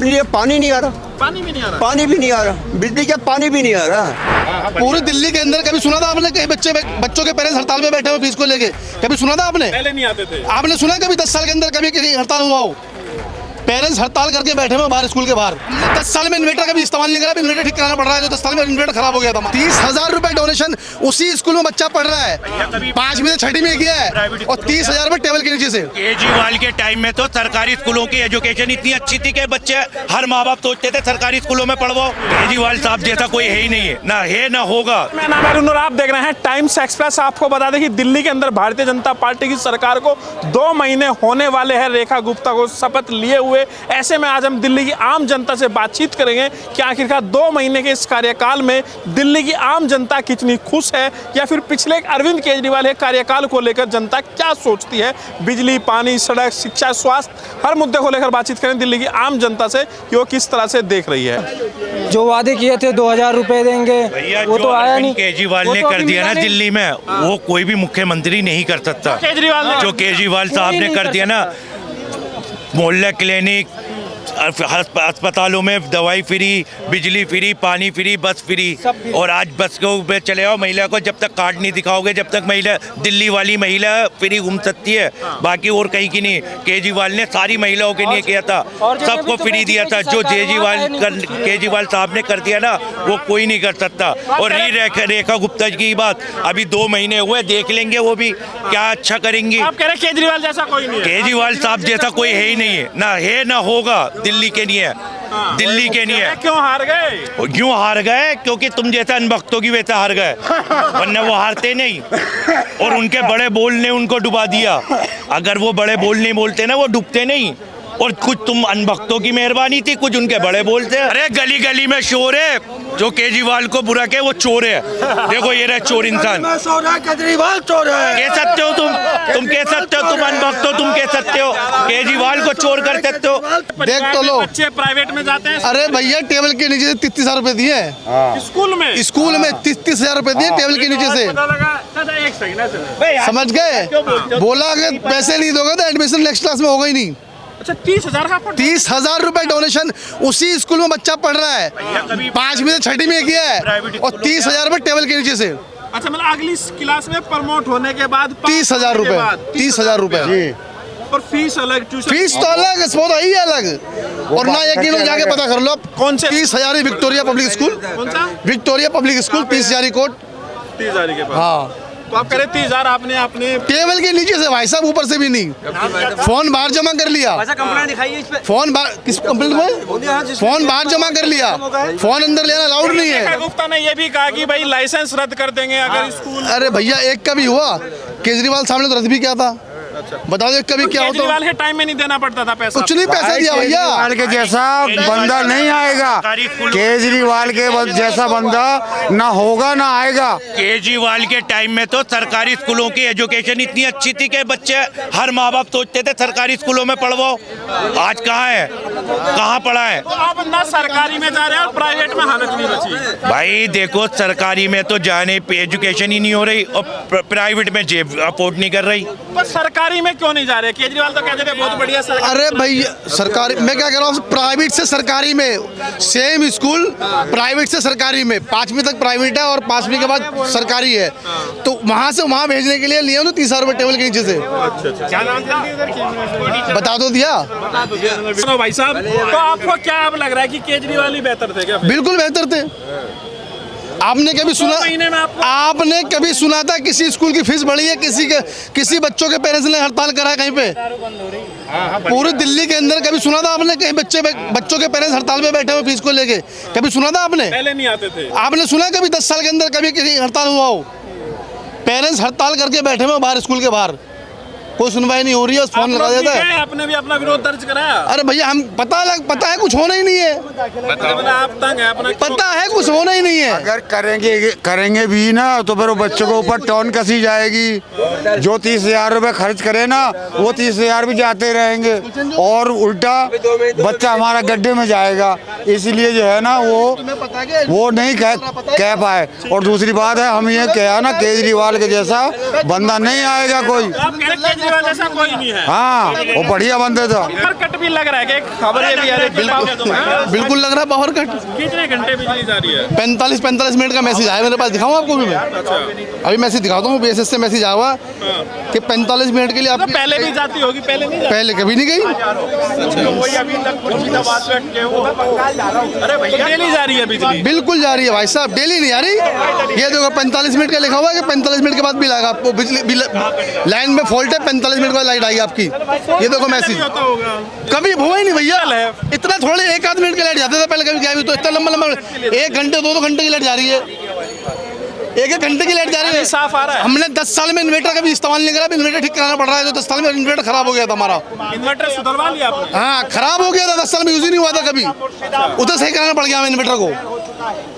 ये पानी नहीं आ रहा, पानी भी नहीं आ रहा, पानी भी नहीं आ रहा, बिजली का पानी भी नहीं आ रहा। पूरी दिल्ली के अंदर कभी सुना था आपने कहीं बच्चों के पेरेंट्स हड़ताल में बैठे हुए फीस को लेके? कभी सुना था आपने? पहले नहीं आते थे। आपने सुना कभी 10 साल के अंदर कभी कहीं हड़ताल हुआ हो? पेरेंट्स हड़ताल करके बैठे हुए बाहर स्कूल के बाहर। 10 साल में इन्वर्टर कभी इस्तेमाल नहीं करा, इन्वर्टर ठीक कराना पड़ रहा है। जो 10 साल में इन्वर्टर खराब हो गया था। 30,000 रुपए डोनेशन उसी स्कूल में बच्चा पढ़ रहा है, 5वीं से 6वीं में किया है, और 30,000 रुपए टेबल के नीचे से। केजरीवाल के टाइम में तो सरकारी स्कूलों की एजुकेशन इतनी अच्छी थी कि बच्चे हर माँ बाप सोचते थे सरकारी स्कूलों में पढ़वाओ। केजरीवाल साहब जैसा कोई है ही नहीं है, ना होगा। मैं नाम है रुनूर, आप देख रहे हैं टाइम्स एक्सप्रेस। आपको बता दें कि दिल्ली के अंदर भारतीय जनता पार्टी की सरकार को 2 महीने होने वाले हैं रेखा गुप्ता को शपथ लिए हुए। ऐसे में आज हम दिल्ली की आम जनता से बातचीत करेंगे कि आखिरकार 2 महीने के इस कार्यकाल में दिल्ली की आम जनता कितनी खुश है, या फिर पिछले अरविंद केजरीवाल के कार्यकाल को लेकर जनता क्या सोचती है। बिजली, पानी, सड़क, शिक्षा, स्वास्थ्य, हर मुद्दे को लेकर बातचीत करें दिल्ली की आम जनता से कि वो किस तरह से देख रही है। जो वादे किए थे 2000 रुपए देंगे, वो तो आया नहीं। केजरीवाल ने कर दिया ना दिल्ली में, वो कोई भी मुख्यमंत्री नहीं कर सकता। जो केजरीवाल साहब ने कर दिया ना, मोहल्ला क्लिनिक, अस्पतालों में दवाई फ्री, बिजली फ्री, पानी फ्री, बस फ्री। और आज बस को चले आओ, महिला को जब तक कार्ड नहीं दिखाओगे, जब तक महिला दिल्ली वाली महिला फ्री घूम सकती है, बाकी और कहीं की नहीं। केजरीवाल ने सारी महिलाओं के लिए किया था, सबको फ्री दिया था। जो केजरीवाल साहब ने कर दिया ना, वो कोई नहीं कर सकता। और रेखा गुप्ता की बात, अभी 2 महीने हुए, देख लेंगे वो भी क्या अच्छा करेंगी। आप कह रहे केजरीवाल जैसा कोई नहीं है? केजरीवाल साहब जैसा कोई है ही नहीं है, ना होगा। दिल्ली के लिए दिल्ली के लिए क्यों हार गए? क्यों हार गए? क्योंकि तुम जैसा अनभक्तों की वजह हार गए, वरना वो हारते नहीं। और उनके बड़े बोल ने उनको डुबा दिया। अगर वो बड़े बोल नहीं बोलते ना, वो डूबते नहीं। और कुछ तुम अनभक्तों की मेहरबानी थी, कुछ उनके बड़े बोलते। अरे गली गली में शोर है, जो केजरीवाल को बुरा कहे वो चोर है। देखो ये रहा चोर इंसान। केजरीवाल चोर है। कह सकते हो तुम कह सकते हो, तुम अनभक्त हो, तुम कह सकते हो केजरीवाल को चोर कर सकते हो। देख तो लो, बच्चे प्राइवेट में जाते हैं। अरे भैया टेबल के नीचे से 33,000 रुपए दिए स्कूल में 33,000 रुपए दिए टेबल के नीचे से। एक सेकंड, समझ गए? बोला अगर पैसे नहीं दोगे तो एडमिशन नेक्स्ट क्लास में होगा ही नहीं। अच्छा 30,000 का 30,000 रुपए डोनेशन उसी स्कूल में बच्चा पढ़ रहा है, 5वीं से 6वीं में किया है, और 30,000 रुपए टेबल के नीचे से। अच्छा, मतलब अगली क्लास में प्रमोट होने के बाद 30,000 रुपए, 30,000 रुपए। और फीस अलग, ट्यूशन फीस तो अलग, वो ही अलग। और ना यकीन हो, जाके पता कर लो कौन से 30,000 विक्टोरिया पब्लिक स्कूल, कौन सा विक्टोरिया पब्लिक स्कूल, 30,000 कोट। 30,000 के पास। हाँ, तो आप कह रहे 30,000 आपने अपने टेबल के नीचे से भाई साहब, ऊपर से भी नहीं। फोन बाहर जमा कर लिया, फोन बाहर किस कंप्लेंट में, फोन बाहर जमा कर लिया, फोन अंदर लेना अलाउड नहीं है। गुप्ता ने ये भी कहा कि भाई लाइसेंस रद्द कर देंगे अगर स्कूल। अरे भैया एक का भी हुआ, केजरीवाल साहब ने तो रद्द भी किया था। बताओ एक कभी क्या होता? केजरीवाल के टाइम में नहीं देना पड़ता था पैसा। कुछ नहीं पैसा दिया भैया। केजरीवाल के जैसा बंदा नहीं आएगा, केजरीवाल के जैसा बंदा ना होगा ना आएगा। केजरीवाल के टाइम में तो सरकारी स्कूलों की एजुकेशन इतनी अच्छी थी कि बच्चे हर माँ बाप सोचते थे सरकारी स्कूलों में पढ़वाओ। आज कहाँ है, कहाँ पढ़ा है? तो आप ना सरकारी में जा रहे हैं और प्राइवेट में हालत नहीं बची। भाई देखो, सरकारी में तो जाने पे एजुकेशन ही नहीं हो रही, और प्राइवेट में जेब अफोर्ड नहीं कर रही। पर सरकारी में क्यों नहीं जा रहे? केजरीवाल तो कहते थे बहुत बढ़िया सरकार। अरे भैया सरकारी, मैं क्या कह रहा हूँ, प्राइवेट से सरकारी में सेम स्कूल, प्राइवेट से सरकारी में 5वीं तक प्राइवेट है और 5वीं के बाद सरकारी है। तो वहाँ से वहाँ भेजने के लिए लिए ना 30,000 रुपए टेबल के नीचे से। बता दो दिया। सुनो भाई साहब, तो आपको क्या अब लग रहा है कि केजरीवाल ही बेहतर थे क्या? बिल्कुल बेहतर थे। आपने कभी सुना, आपने कभी सुना था किसी स्कूल की फीस बढ़ी है? किसी बच्चों के पेरेंट्स ने हड़ताल करा है कहीं पे? पूरी दिल्ली के अंदर कभी सुना था आपने कहीं बच्चों के पेरेंट्स हड़ताल में बैठे हुए फीस को लेके? कभी सुना था आपने? पहले नहीं आते थे। आपने सुना कभी 10 साल के अंदर कभी कहीं हड़ताल हुआ हो? पेरेंट्स हड़ताल करके बैठे हुए बाहर, स्कूल के बाहर, कोई सुनवाई नहीं हो रही है, फोन लगा देता है। आपने भी अपना विरोध दर्ज कराया? अरे भैया हम पता है कुछ होना ही नहीं है, आप तंग है अपना, पता है कुछ होना ही नहीं है। अगर करेंगे भी ना तो फिर वो बच्चों के ऊपर टोन कसी जाएगी। जो 30,000 रुपए खर्च करे ना, वो 30,000 भी जाते रहेंगे, और उल्टा बच्चा हमारा गड्ढे में जाएगा। इसलिए जो है ना वो नहीं कह पाए। और दूसरी बात है, हम ये कहा ना, केजरीवाल के जैसा बंदा नहीं आएगा कोई। केजरीवाल जैसा कोई नहीं है। हाँ वो बढ़िया बंदे था। पावर कट भी लग रहा है कि एक खबर ये भी आ रही है कि बिल्कुल लग रहा है पावर कट। कितने घंटे बिजली जा रही है? 45 मिनट का मैसेज आया मेरे पास, दिखाऊं आपको भी मैं? अभी मैसेज दिखाता हूँ, बीएसएस से मैसेज आया हुआ कि 45 मिनट के लिए आप। पहले भी जाती होगी, पहले नहीं जाती? पहले कभी नहीं गई। अरे भैया डेली जा रही है बिजली? बिल्कुल जा रही है भाई साहब, डेली नहीं आ रही। ये देखो 45 मिनट का लिखा हुआ है कि 45 मिनट के बाद बिल आएगा आपको। बिजली लाइन में फॉल्ट है, 45 मिनट बाद लाइट आएगी आपकी। ये देखो मैसेज। होता होगा कभी हुआ ही नहीं भैया, इतना थोड़े 1-8 मिनट की लाइट जाते थे पहले। कभी क्या भी तो इतना लंबा 1 घंटे 2-2 घंटे की लाइट जा रही है। 1-1 घंटे की लाइट जा रही है। साफ आ रहा है। हमने 10 साल में इन्वर्टर का भी इस्तेमाल नहीं करा, इन्वर्टर ठीक कराना पड़ रहा है। तो 10 साल में इन्वर्टर खराब हो गया था हमारा। इन्वर्टर सुधरवा लिया आपने? हाँ खराब हो गया था, 10 साल में यूज ही नहीं हुआ था कभी। उधर सही कराना पड़ गया हमें इन्वर्टर को।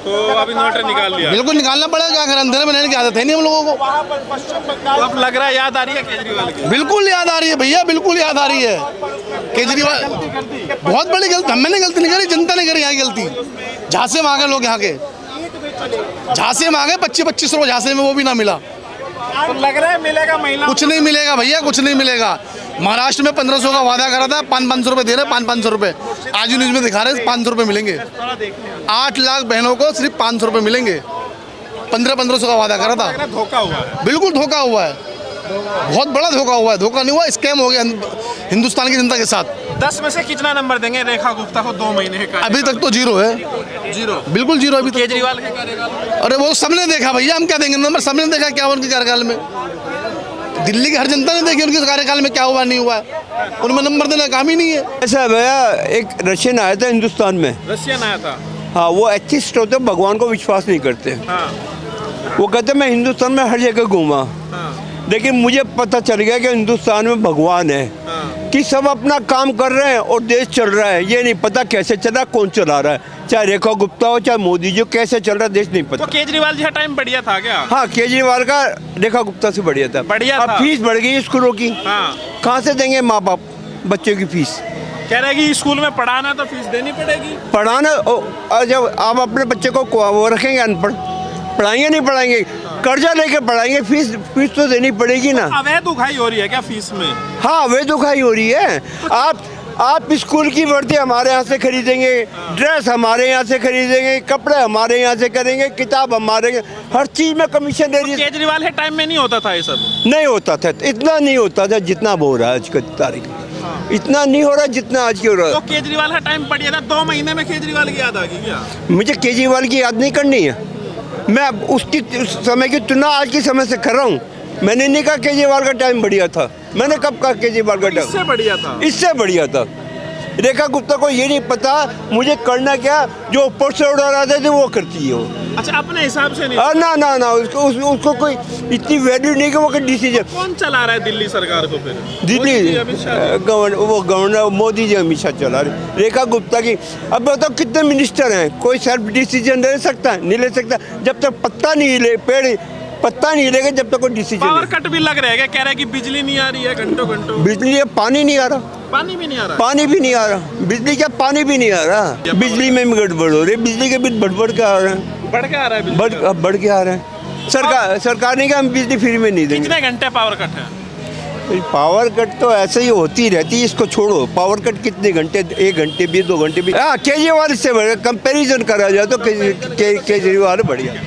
तो अब इन्वर्टर निकाल लिया? बिल्कुल निकालना पड़ेगा, क्या करें, अंधेरे में रहने की आदत है नहीं हम लोगों को। तो अब लग रहा है याद आ रही है केजरीवाल की? बिल्कुल याद आ रही है भैया, बिल्कुल याद आ रही है। केजरीवाल बहुत बड़ी गलती, मैंने गलती नहीं करी, जनता ने करी यहाँ गलती। झांसे मांगे लोग यहाँ के, झांसे मांगे 25-25 रुपये झांसे में, वो भी ना मिला। तो लग रहा है मिलेगा महिला? कुछ नहीं मिलेगा भैया, कुछ नहीं मिलेगा। महाराष्ट्र में 1500 का वादा करा था, 500-500 रुपये दे रहे, 500-500 रुपये। आज न्यूज में दिखा रहे 500 रुपये मिलेंगे। 8 लाख बहनों को सिर्फ 500 रुपये मिलेंगे। 1500 का वादा करा था। धोखा हुआ है। बिल्कुल धोखा हुआ है, बहुत बड़ा धोखा हुआ है। धोखा नहीं हुआ, स्कैम हो गया हिंदुस्तान की जनता के साथ। 10 में से कितना नंबर देंगे रेखा गुप्ता को 2 महीने का? अभी तक तो 0 है, 0, बिल्कुल 0 अभी तक। केजरीवाल के कार्यकाल? अरे वो सबने देखा भैया, हम क्या देंगे नंबर? सबने देखा क्या उनके कार्यकाल में। दिल्ली की हर जनता ने देखी उनके कार्यकाल में क्या हुआ नहीं हुआ है। उनमें नंबर देने का काम ही नहीं है। ऐसा है भैया, एक रशियन आया था हिंदुस्तान में। रशियन आया था? हाँ, वो एथिस्ट होते, भगवान को विश्वास नहीं करते। हाँ। वो कहते मैं हिंदुस्तान में हर जगह घूमा, लेकिन मुझे पता चल गया कि हिंदुस्तान में भगवान है, कि सब अपना काम कर रहे हैं और देश चल रहा है। ये नहीं पता कैसे चल रहा है, कौन चला रहा है, चाहे रेखा गुप्ता हो चाहे मोदी जी, कैसे चल रहा है देश नहीं पता। तो केजरीवाल जी का टाइम बढ़िया था क्या? हाँ, केजरीवाल का रेखा गुप्ता से बढ़िया था। बढ़िया अब था। फीस बढ़ गई स्कूलों की। हाँ। कहाँ से देंगे माँ बाप बच्चों की फीस? कह रहे कि स्कूल में पढ़ाना है तो फीस देनी पड़ेगी। पढ़ाना जब आप अपने बच्चे को वो रखेंगे अनपढ़, पढ़ाएंगे नहीं पढ़ाएंगे, कर्जा लेके पढ़ाएंगे, फीस तो देनी पड़ेगी ना। अवैध उगाही हो रही है क्या फीस में? हाँ, अवैध उगाही हो रही है। आप स्कूल की वर्दी हमारे यहाँ से खरीदेंगे, ड्रेस हमारे यहाँ से खरीदेंगे, कपड़े हमारे यहाँ से करेंगे, किताब हमारे, हर चीज में कमीशन दे रही है। केजरीवाल के टाइम में नहीं होता था ये सब? नहीं होता था, इतना नहीं होता था जितना हो रहा है आज की तारीख में। इतना नहीं हो रहा जितना आज की हो रहा है। तो केजरीवाल का टाइम बढ़िया था, 2 महीने में केजरीवाल की याद आ गई क्या? मुझे केजरीवाल की याद नहीं करनी है, मैं उसकी उस समय की तुलना आज के समय से कर रहा हूँ। मैंने नहीं कहा केजरीवाल का टाइम बढ़िया था, मैंने कब कहा केजरीवाल का टाइम इससे बढ़िया था? इससे बढ़िया था। रेखा गुप्ता को ये नहीं पता मुझे करना क्या, जो ऊपर से ऑर्डर आते थे वो करती है वो। अच्छा, अपने हिसाब से नहीं? ना उसको कोई इतनी वैल्यू नहीं कि वो डिसीजन। कौन चला रहा है दिल्ली सरकार को फिर? दिल्ली अमित शाह? गवर्नर मोदी जी अमित शाह चला रहे। रेखा गुप्ता की अब बताओ कितने मिनिस्टर हैं, कोई सेल्फ डिसीजन ले सकता है? नहीं ले सकता। जब तक पत्ता नहीं हिले, पेड़ पत्ता नहीं हिलेगा जब तक कोई डिसीजन। पावर कट भी लग रहा है क्या? कह रहे हैं कि बिजली नहीं आ रही है घंटों घंटों। बिजली है, पानी नहीं आ रहा। पानी भी नहीं आ रहा? पानी भी नहीं आ रहा। बिजली क्या, पानी भी नहीं आ रहा। बिजली में भी गड़बड़ हो रही है, बिजली के बिल बढ़ के आ रहे हैं। बढ़ के आ रहा है? बढ़ के आ रहे हैं। सरकार ने कहा हम बिजली फ्री में नहीं देंगे। कितने घंटे पावर कट है? पावर कट तो ऐसे ही होती रहती है, इसको छोड़ो। पावर कट कितने घंटे, 1 घंटे भी, 2 घंटे भी। हाँ, केजरीवाल से कंपेरिजन करा जाए तो केजरीवाल बढ़िया।